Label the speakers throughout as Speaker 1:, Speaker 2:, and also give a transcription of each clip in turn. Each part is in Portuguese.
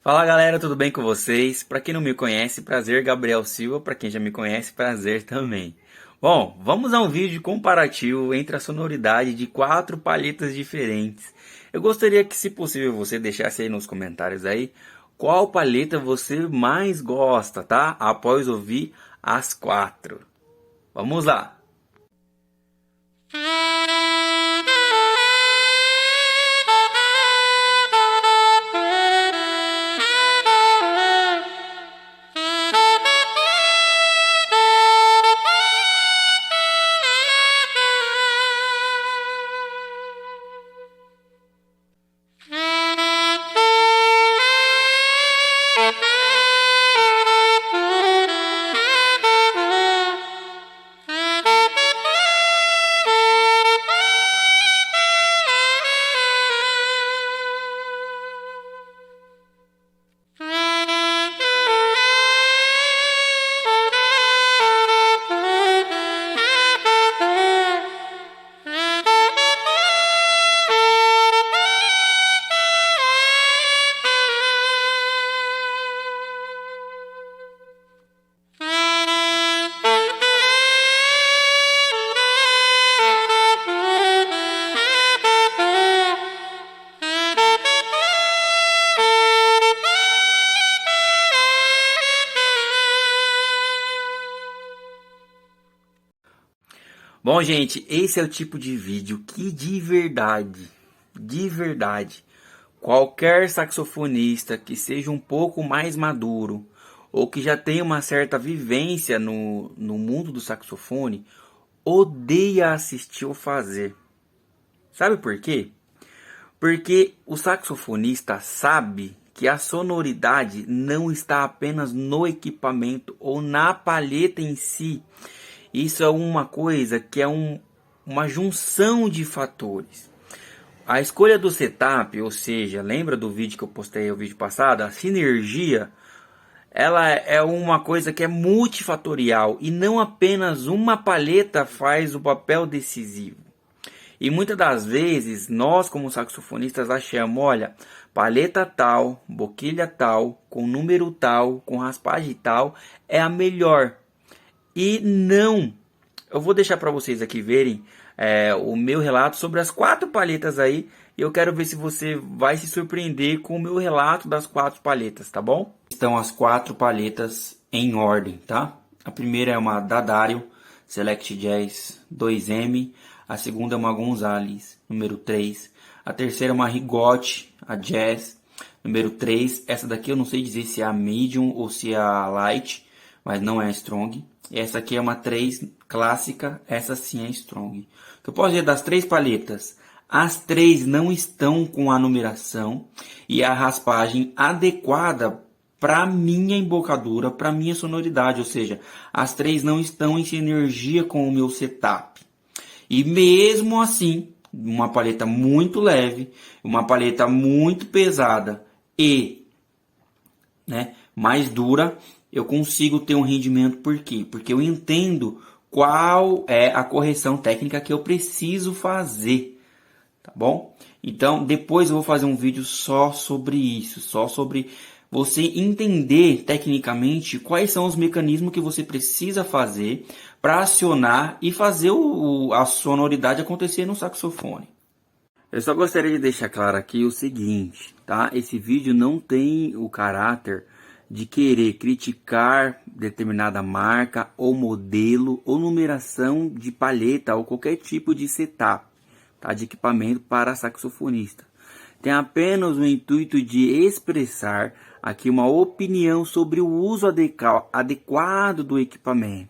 Speaker 1: Fala galera, tudo bem com vocês? Para quem não me conhece, prazer, Gabriel Silva. Para quem já me conhece, prazer também. Bom, vamos a um vídeo comparativo entre a sonoridade de quatro palhetas diferentes. Eu gostaria que, se possível, você deixasse aí nos comentários aí qual palheta você mais gosta, tá? Após ouvir as quatro. Vamos lá! Bom, gente, esse é o tipo de vídeo que de verdade, qualquer saxofonista que seja um pouco mais maduro ou que já tenha uma certa vivência no mundo do saxofone odeia assistir ou fazer. Sabe por quê? Porque o saxofonista sabe que a sonoridade não está apenas no equipamento ou na palheta em si. Isso é uma coisa que é uma junção de fatores. A escolha do setup, ou seja, lembra do vídeo que eu postei o vídeo passado? A sinergia, ela é uma coisa que é multifatorial e não apenas uma palheta faz o papel decisivo. E muitas das vezes nós como saxofonistas achamos, olha, palheta tal, boquilha tal, com número tal, com raspagem tal, é a melhor. E não, eu vou deixar para vocês aqui verem o meu relato sobre as quatro palhetas aí. E eu quero ver se você vai se surpreender com o meu relato das quatro palhetas, tá bom? Estão as quatro palhetas em ordem, tá? A primeira é uma D'Addario Select Jazz 2M. A segunda é uma Gonzalez, número 3. A terceira é uma Rigotti, a Jazz, número 3. Essa daqui eu não sei dizer se é a Medium ou se é a Light, mas não é a Strong. Essa aqui é uma 3 clássica, essa sim é Strong. O que eu posso dizer das três palhetas? As três não estão com a numeração e a raspagem adequada para minha embocadura, para minha sonoridade. Ou seja, as três não estão em sinergia com o meu setup. E mesmo assim, uma palheta muito leve, uma palheta muito pesada e mais dura, eu consigo ter um rendimento. Por quê? Porque eu entendo qual é a correção técnica que eu preciso fazer, tá bom? Então, depois eu vou fazer um vídeo só sobre isso, só sobre você entender tecnicamente quais são os mecanismos que você precisa fazer para acionar e fazer a sonoridade acontecer no saxofone. Eu só gostaria de deixar claro aqui o seguinte, tá? Esse vídeo não tem o caráter de querer criticar determinada marca ou modelo ou numeração de palheta ou qualquer tipo de setup, tá? De equipamento para saxofonista. Tem apenas o intuito de expressar aqui uma opinião sobre o uso adequado do equipamento.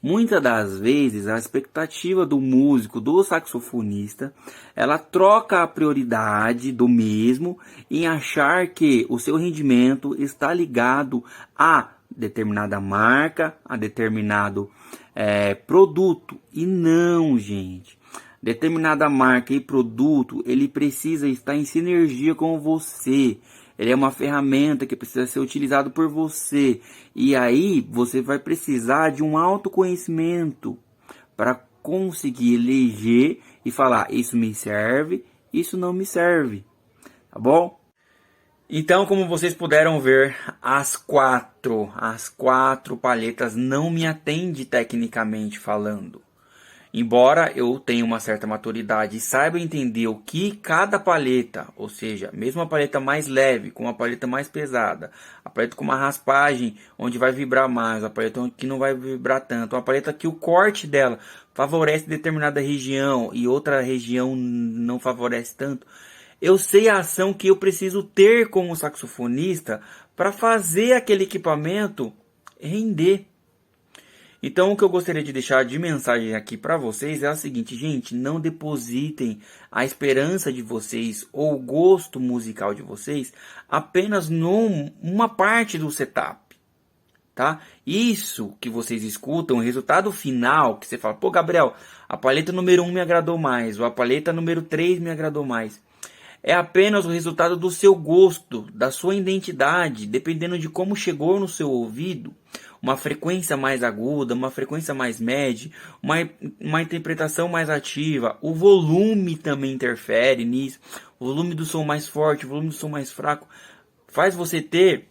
Speaker 1: Muitas das vezes a expectativa do músico, do saxofonista, ela troca a prioridade do mesmo em achar que o seu rendimento está ligado a determinada marca, a determinado produto. E não, gente. Determinada marca e produto, ele precisa estar em sinergia com você. Ele é uma ferramenta que precisa ser utilizado por você. E aí você vai precisar de um autoconhecimento para conseguir eleger e falar: isso me serve, isso não me serve. Tá bom? Então, como vocês puderam ver, as quatro palhetas não me atendem tecnicamente falando. Embora eu tenha uma certa maturidade e saiba entender o que cada palheta, ou seja, mesmo a palheta mais leve com uma palheta mais pesada, a palheta com uma raspagem onde vai vibrar mais, a palheta que não vai vibrar tanto, uma palheta que o corte dela favorece determinada região e outra região não favorece tanto. Eu sei a ação que eu preciso ter como saxofonista para fazer aquele equipamento render. Então, o que eu gostaria de deixar de mensagem aqui para vocês é a seguinte, gente, não depositem a esperança de vocês ou o gosto musical de vocês apenas numa parte do setup, tá? Isso que vocês escutam, o resultado final, que você fala, pô, Gabriel, a palheta número 1 me agradou mais, ou a palheta número 3 me agradou mais. É apenas o resultado do seu gosto, da sua identidade, dependendo de como chegou no seu ouvido. Uma frequência mais aguda, uma frequência mais média, uma interpretação mais ativa. O volume também interfere nisso. O volume do som mais forte, o volume do som mais fraco. Faz você ter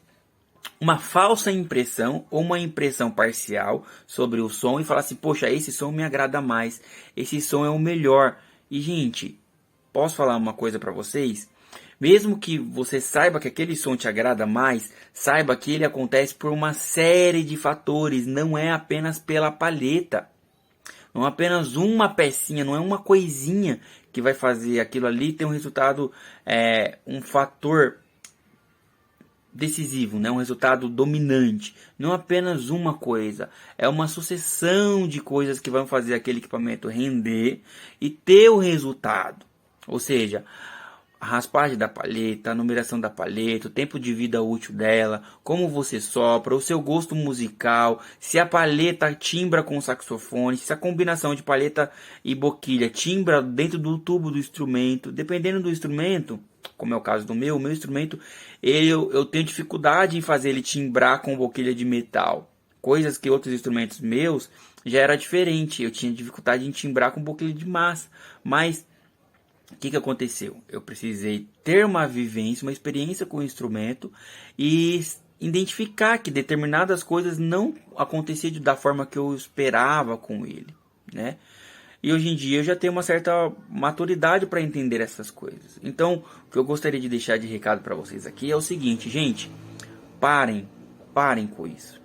Speaker 1: uma falsa impressão ou uma impressão parcial sobre o som e falar assim, poxa, esse som me agrada mais. Esse som é o melhor. E, gente, posso falar uma coisa para vocês? Mesmo que você saiba que aquele som te agrada mais, saiba que ele acontece por uma série de fatores, não é apenas pela palheta. Não é apenas uma pecinha, não é uma coisinha que vai fazer aquilo ali ter um resultado, um fator decisivo, né? Um resultado dominante. Não apenas uma coisa, é uma sucessão de coisas que vão fazer aquele equipamento render e ter o resultado. Ou seja, a raspagem da palheta, a numeração da palheta, o tempo de vida útil dela, como você sopra, o seu gosto musical, se a palheta timbra com o saxofone, se a combinação de palheta e boquilha timbra dentro do tubo do instrumento, dependendo do instrumento, como é o caso do meu instrumento, eu tenho dificuldade em fazer ele timbrar com boquilha de metal. Coisas que outros instrumentos meus já era diferente, eu tinha dificuldade em timbrar com boquilha de massa, mas o que aconteceu? Eu precisei ter uma vivência, uma experiência com o instrumento e identificar que determinadas coisas não aconteciam da forma que eu esperava com ele, né? E hoje em dia eu já tenho uma certa maturidade para entender essas coisas. Então, o que eu gostaria de deixar de recado para vocês aqui é o seguinte, gente, parem com isso.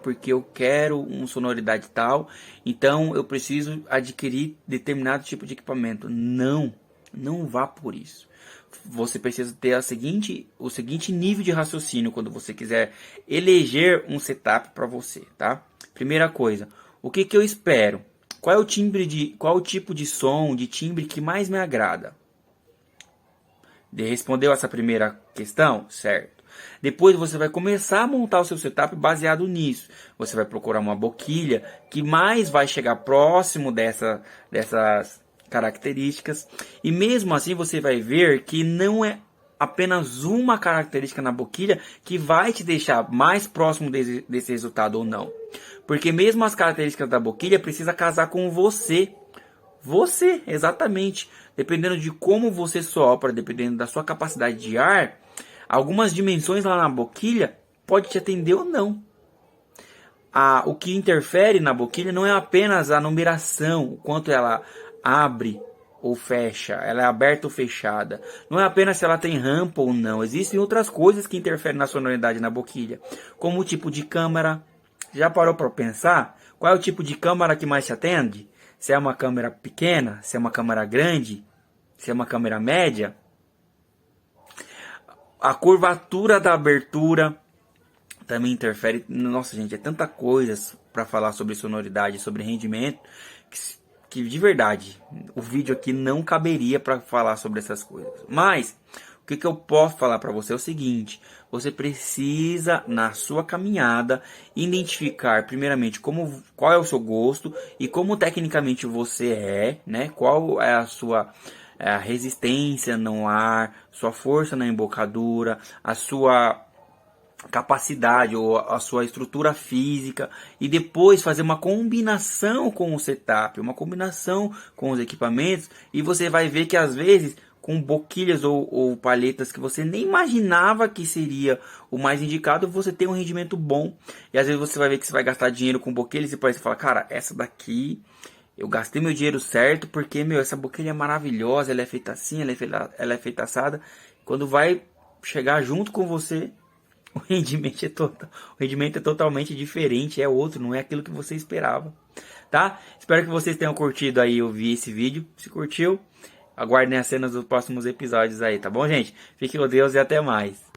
Speaker 1: Porque eu quero uma sonoridade tal, então eu preciso adquirir determinado tipo de equipamento. Não vá por isso. Você precisa ter o seguinte nível de raciocínio quando você quiser eleger um setup para você, tá? Primeira coisa, o que eu espero? Qual é o tipo de som, de timbre que mais me agrada? Respondeu essa primeira questão? Certo. Depois você vai começar a montar o seu setup baseado nisso. Você vai procurar uma boquilha que mais vai chegar próximo dessas características. E mesmo assim você vai ver que não é apenas uma característica na boquilha que vai te deixar mais próximo desse resultado ou não. Porque mesmo as características da boquilha precisa casar com você. Você, exatamente. Dependendo de como você sopra, dependendo da sua capacidade de ar, algumas dimensões lá na boquilha pode te atender ou não. O que interfere na boquilha não é apenas a numeração, o quanto ela abre ou fecha, ela é aberta ou fechada. Não é apenas se ela tem rampa ou não. Existem outras coisas que interferem na sonoridade na boquilha, como o tipo de câmara. Já parou para pensar? Qual é o tipo de câmara que mais te atende? Se é uma câmera pequena, se é uma câmera grande, se é uma câmera média. A curvatura da abertura também interfere. Nossa, gente, é tanta coisa para falar sobre sonoridade, sobre rendimento, que de verdade, o vídeo aqui não caberia para falar sobre essas coisas. Mas o que eu posso falar para você é o seguinte: você precisa, na sua caminhada, identificar primeiramente qual é o seu gosto e como tecnicamente você é, né? Qual é a sua resistência no ar, sua força na embocadura, a sua capacidade ou a sua estrutura física, e depois fazer uma combinação com o setup, uma combinação com os equipamentos, e você vai ver que às vezes com boquilhas ou palhetas que você nem imaginava que seria o mais indicado, você tem um rendimento bom. E às vezes você vai ver que você vai gastar dinheiro com boquilhas e depois você fala, cara, essa daqui eu gastei meu dinheiro certo porque, meu, essa boquilha é maravilhosa, ela é feita assim, ela é feita assada. Quando vai chegar junto com você, o rendimento é totalmente diferente, é outro, não é aquilo que você esperava, tá? Espero que vocês tenham curtido aí ouvir esse vídeo. Se curtiu, aguardem as cenas dos próximos episódios aí, tá bom, gente? Fiquem com Deus e até mais.